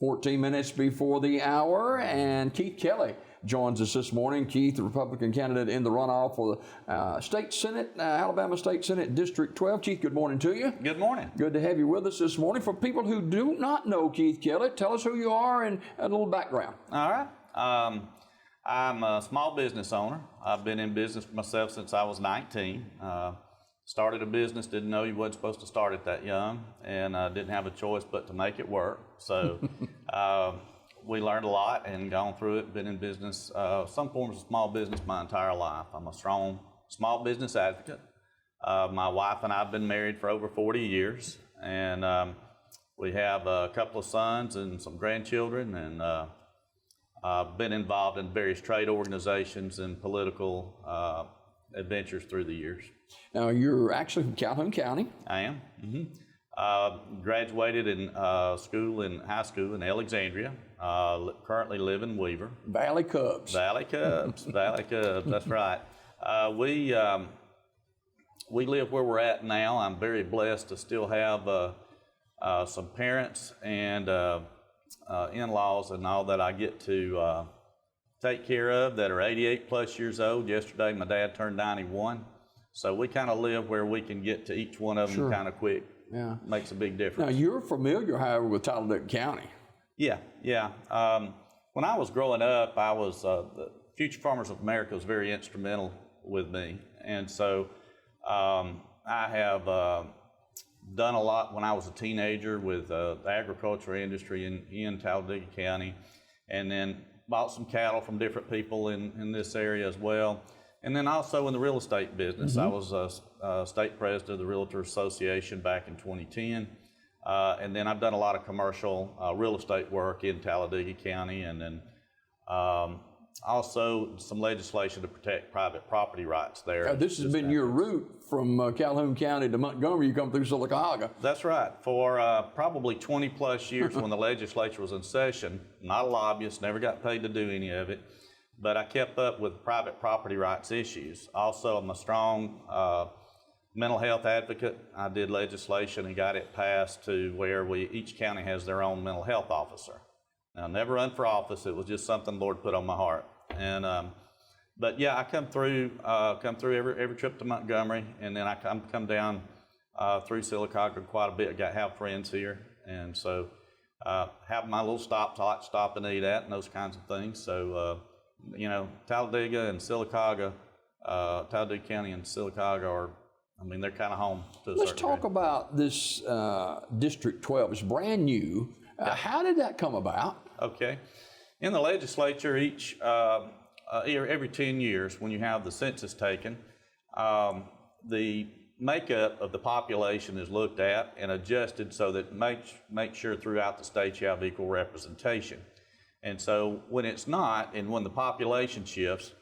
14 minutes before the hour, and Keith Kelley joins us this morning. Keith, the Republican candidate in the runoff for the State Senate, Alabama State Senate District 12. Keith, good morning to you. Good morning. Good to have you with us this morning. For people who do not know Keith Kelley, tell us who you are and a little background. All right. I'm a small business owner. I've been in business for myself since I was 19. Started a business, didn't know you wasn't supposed to start it that young, and didn't have a choice but to make it work. So we learned a lot and gone through it, been in business, some forms of small business my entire life. I'm a strong small business advocate. My wife and I have been married for over 40 years, and we have a couple of sons and some grandchildren, and been involved in various trade organizations and political adventures through the years. Now, you're actually from Calhoun County. I am. Graduated in high school in Alexandria. Currently live in Weaver. Valley Cubs. Valley Cubs. Valley Cubs. That's right. We live where we're at now. I'm very blessed to still have some parents and in-laws and all that I get to take care of that are 88 plus years old. Yesterday, my dad turned 91. So we kind of live where we can get to each one of them kind of quick. Yeah. Makes a big difference. Now, you're familiar, however, with Talladega County. Yeah. When I was growing up, I was, the Future Farmers of America was very instrumental with me. And so I have done a lot when I was a teenager with the agriculture industry in Talladega County, and then bought some cattle from different people in this area as well. And then also in the real estate business. I was a state president of the Realtor Association back in 2010. And then I've done a lot of commercial real estate work in Talladega County, and then also some legislation to protect private property rights there. This has been your route from Calhoun County to Montgomery. You come through Sylacauga. That's right. For probably 20 plus years when the legislature was in session, not a lobbyist, never got paid to do any of it, but I kept up with private property rights issues. Also, I'm a strong mental health advocate. I did legislation and got it passed to where each county has their own mental health officer. Now, I never run for office. It was just something the Lord put on my heart. And but yeah, I come through every trip to Montgomery, and then I come down through Sylacauga quite a bit. Have friends here, and so have my little stops. I like to stop and eat at and those kinds of things. So Talladega and Sylacauga, Talladega County and Sylacauga are, they're kind of home to a certain Let's talk about this District 12. It's brand new. How did that come about? Okay. In the legislature, every 10 years, when you have the census taken, the makeup of the population is looked at and adjusted so that make sure throughout the state you have equal representation. And so when it's not, and when the population shifts,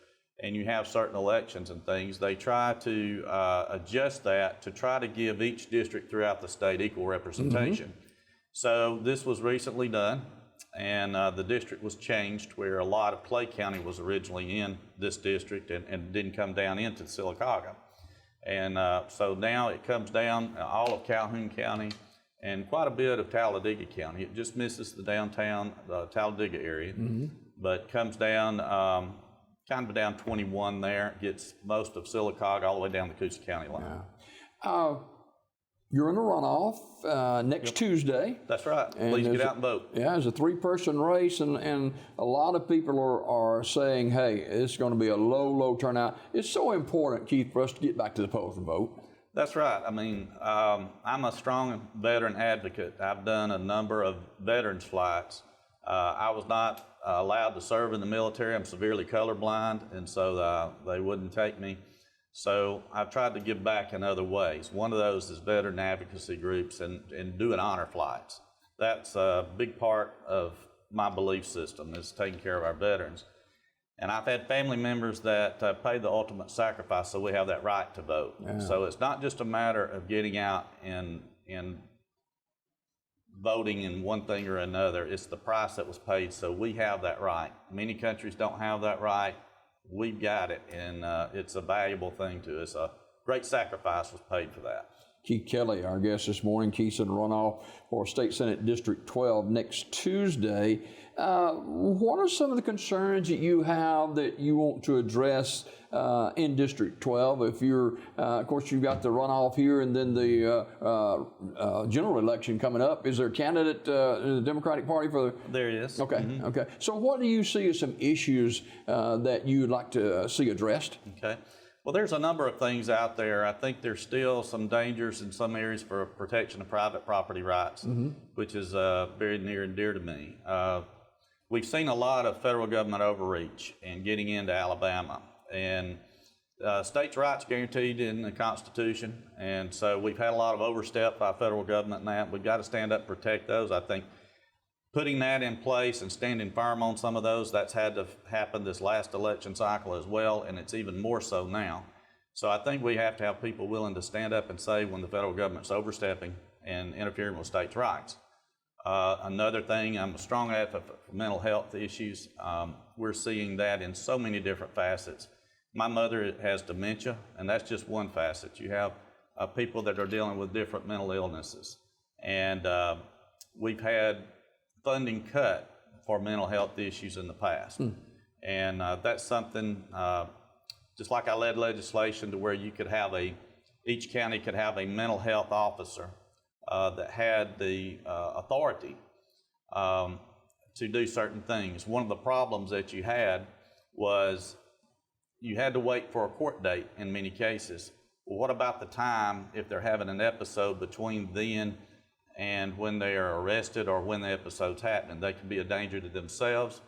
and you have certain elections and things, they try to adjust that to try to give each district throughout the state equal representation. So this was recently done, and the district was changed where a lot of Clay County was originally in this district and didn't come down into Sylacauga. And so now it comes down all of Calhoun County and quite a bit of Talladega County. It just misses the downtown Talladega area, but comes down kind of down 21 there, gets most of Sylacauga all the way down the Coosa County line. Yeah. You're in a runoff next Tuesday. That's right. Please get out and vote. Yeah, it's a three-person race, and a lot of people are saying, hey, it's going to be a low turnout. It's so important, Keith, for us to get back to the polls and vote. That's right. I'm a strong veteran advocate. I've done a number of veterans flights. I was not allowed to serve in the military. I'm severely colorblind, and so they wouldn't take me. So I've tried to give back in other ways. One of those is veteran advocacy groups and doing honor flights. That's a big part of my belief system, is taking care of our veterans. And I've had family members that pay the ultimate sacrifice so we have that right to vote. Yeah. So it's not just a matter of getting out and voting in one thing or another. It's the price that was paid, so we have that right. Many countries don't have that right. We've got it, and it's a valuable thing to us. A great sacrifice was paid for that. Keith Kelley, our guest this morning. Keith's in runoff for State Senate District 12 next Tuesday. What are some of the concerns that you have that you want to address in District 12? If you're, of course, you've got the runoff here and then the general election coming up. Is there a candidate in the Democratic Party for the... There is. Okay, okay. So what do you see as some issues that you'd like to see addressed? Okay. Well, there's a number of things out there. I think there's still some dangers in some areas for protection of private property rights, which is very near and dear to me. We've seen a lot of federal government overreach in getting into Alabama, and states' rights guaranteed in the Constitution, and so we've had a lot of overstep by federal government in that. We've got to stand up and protect those. I think putting that in place and standing firm on some of those, that's had to happen this last election cycle as well, and it's even more so now. So I think we have to have people willing to stand up and say when the federal government's overstepping and interfering with states' rights. Another thing, I'm a strong advocate for mental health issues. We're seeing that in so many different facets. My mother has dementia, and that's just one facet. You have people that are dealing with different mental illnesses. And we've had funding cut for mental health issues in the past. And that's something, just like I led legislation to where you could have each county could have a mental health officer that had the authority to do certain things. One of the problems that you had was you had to wait for a court date in many cases. Well, what about the time if they're having an episode between then and when they are arrested or when the episode's happening? They can be a danger to themselves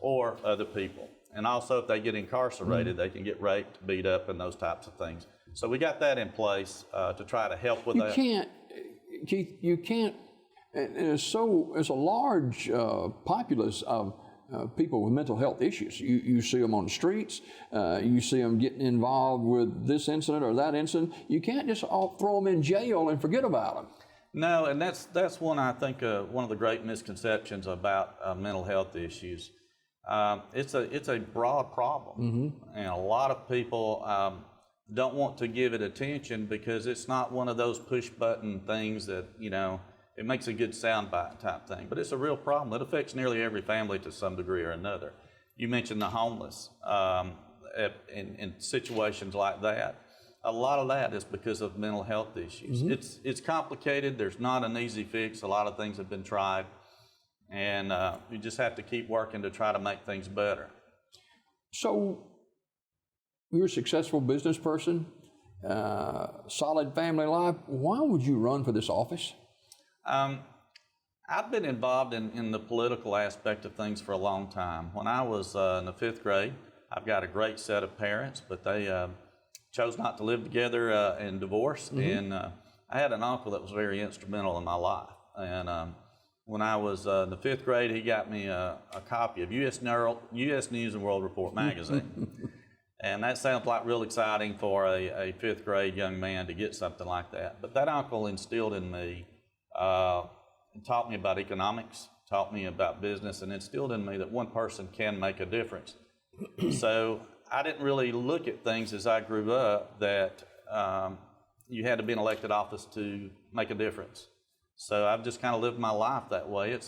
or other people. And also if they get incarcerated, they can get raped, beat up, and those types of things. So we got that in place to try to help with that. Keith, you can't, and it's a large populace of people with mental health issues. You see them on the streets, you see them getting involved with this incident or that incident. You can't just throw them in jail and forget about them. No, and that's one, I think, one of the great misconceptions about mental health issues. It's a broad problem, and a lot of people don't want to give it attention because it's not one of those push button things that, it makes a good soundbite type thing, but it's a real problem. It affects nearly every family to some degree or another. You mentioned the homeless in situations like that. A lot of that is because of mental health issues. It's complicated. There's not an easy fix. A lot of things have been tried, and you just have to keep working to try to make things better. So you're a successful business person, solid family life. Why would you run for this office? I've been involved in the political aspect of things for a long time. When I was in the 5th grade, I've got a great set of parents, but they chose not to live together and divorced. And I had an uncle that was very instrumental in my life. And when I was in the 5th grade, he got me a copy of U.S. News and World Report magazine. And that sounds like real exciting for a 5th grade young man to get something like that. But that uncle instilled in me, taught me about economics, taught me about business, and instilled in me that one person can make a difference. So I didn't really look at things as I grew up that you had to be in elected office to make a difference. So I've just kind of lived my life that way.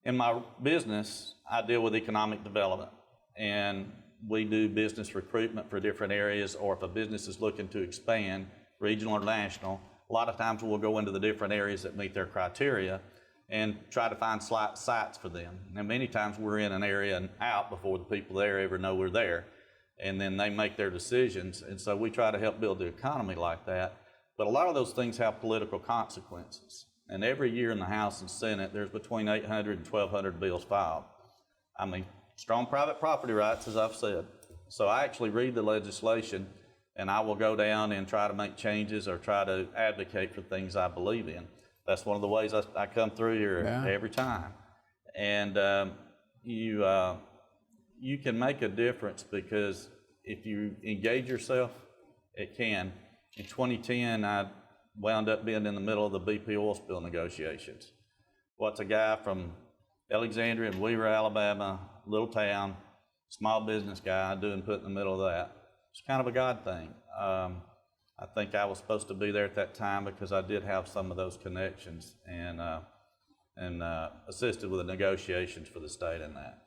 In my business, I deal with economic development, and we do business recruitment for different areas, or if a business is looking to expand, regional or national, a lot of times we'll go into the different areas that meet their criteria and try to find sites for them. And many times we're in an area and out before the people there ever know we're there, and then they make their decisions. And so we try to help build the economy like that. But a lot of those things have political consequences. And every year in the House and Senate, there's between 800 and 1,200 bills filed. I mean, strong private property rights, as I've said. So I actually read the legislation, and I will go down and try to make changes or try to advocate for things I believe in. That's one of the ways I come through here every time. And you can make a difference because if you engage yourself, it can. In 2010, I wound up being in the middle of the BP oil spill negotiations. What's a guy from Alexandria and Weaver, Alabama, little town, small business guy, doing put in the middle of that? It's kind of a God thing. I think I was supposed to be there at that time because I did have some of those connections and assisted with the negotiations for the state in that.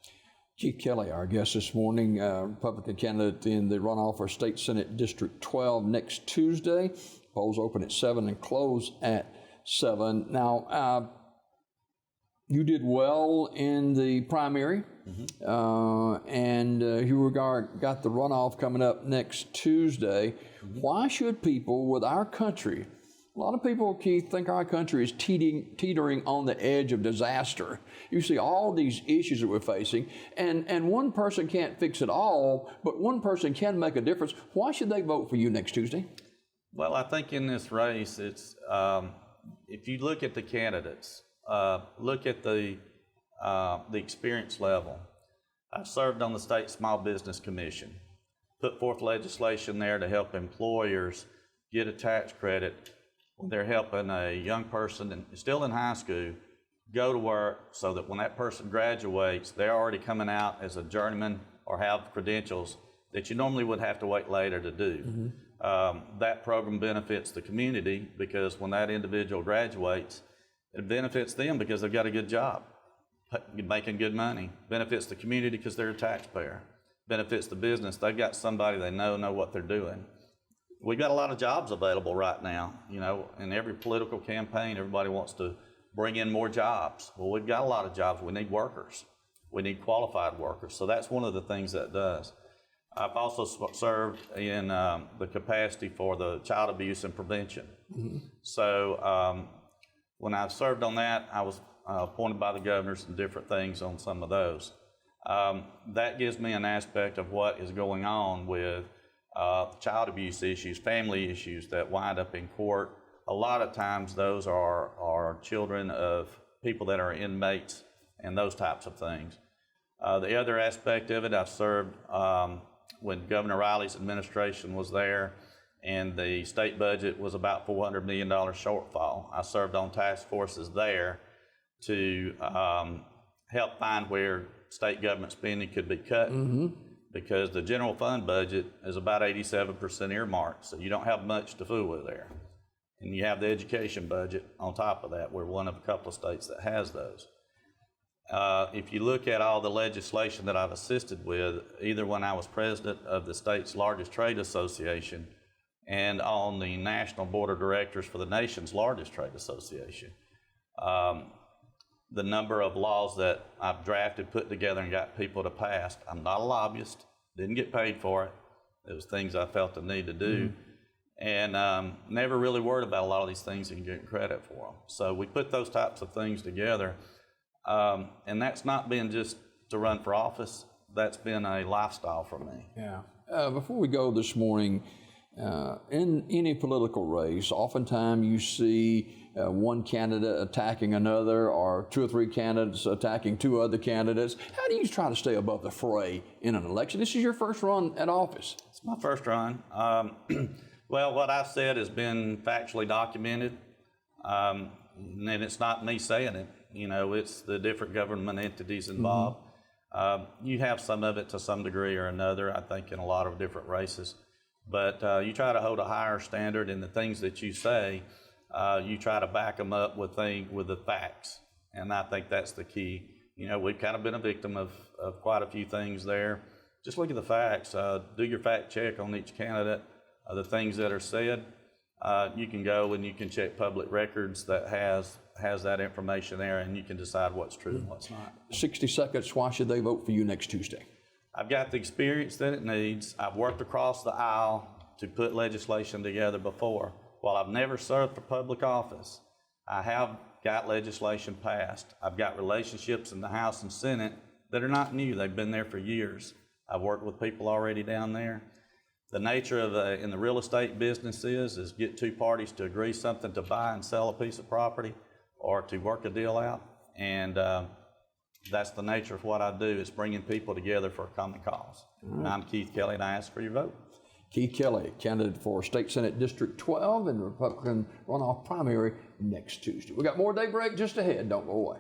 Chief Kelley, our guest this morning, Republican candidate in the runoff for State Senate District 12 next Tuesday. Polls open at 7 and close at 7. Now, you did well in the primary, and you got the runoff coming up next Tuesday. Why should people with our country, a lot of people, Keith, think our country is teetering on the edge of disaster. You see all these issues that we're facing, and one person can't fix it all, but one person can make a difference. Why should they vote for you next Tuesday? Well, I think in this race, it's if you look at the candidates, look at the experience level. I served on the State Small Business Commission, put forth legislation there to help employers get a tax credit when they're helping a young person still in high school go to work, so that when that person graduates, they're already coming out as a journeyman or have credentials that you normally would have to wait later to do. That program benefits the community because when that individual graduates, it benefits them because they've got a good job, making good money. Benefits the community because they're a taxpayer. Benefits the business. They've got somebody they know what they're doing. We've got a lot of jobs available right now. You know, in every political campaign, everybody wants to bring in more jobs. Well, we've got a lot of jobs. We need workers. We need qualified workers. So that's one of the things that does. I've also served in the capacity for the child abuse and prevention. So when I served on that, I was appointed by the governors and different things on some of those. That gives me an aspect of what is going on with child abuse issues, family issues that wind up in court. A lot of times those are children of people that are inmates and those types of things. The other aspect of it, I've served when Governor Riley's administration was there and the state budget was about $400 million shortfall. I served on task forces there to help find where state government spending could be cut, because the general fund budget is about 87% earmarked, so you don't have much to fool with there. And you have the education budget on top of that. We're one of a couple of states that has those. If you look at all the legislation that I've assisted with, either when I was president of the state's largest trade association and on the national board of directors for the nation's largest trade association, the number of laws that I've drafted, put together, and got people to pass. I'm not a lobbyist, didn't get paid for it. It was things I felt the need to do. And never really worried about a lot of these things and getting credit for them. So we put those types of things together. And that's not been just to run for office, that's been a lifestyle for me. Yeah. Before we go this morning, in any political race, oftentimes you see one candidate attacking another, or two or three candidates attacking two other candidates. How do you try to stay above the fray in an election? This is your first run at office. It's my first run. Well, what I've said has been factually documented, and it's not me saying it. You know, it's the different government entities involved. You have some of it to some degree or another, I think, in a lot of different races. But you try to hold a higher standard in the things that you say. You try to back them up with the facts, and I think that's the key. You know, we've kind of been a victim of quite a few things there. Just look at the facts. Do your fact check on each candidate. The things that are said, you can go and you can check public records that has that information there, and you can decide what's true and what's not. 60 seconds, why should they vote for you next Tuesday? I've got the experience that it needs. I've worked across the aisle to put legislation together before. While I've never served for public office, I have got legislation passed. I've got relationships in the House and Senate that are not new. They've been there for years. I've worked with people already down there. The nature of in the real estate business is get two parties to agree something to buy and sell a piece of property or to work a deal out. And that's the nature of what I do, is bringing people together for a common cause. And I'm Keith Kelley, and I ask for your vote. Keith Kelley, candidate for State Senate District 12 in the Republican runoff primary next Tuesday. We got more Daybreak just ahead. Don't go away.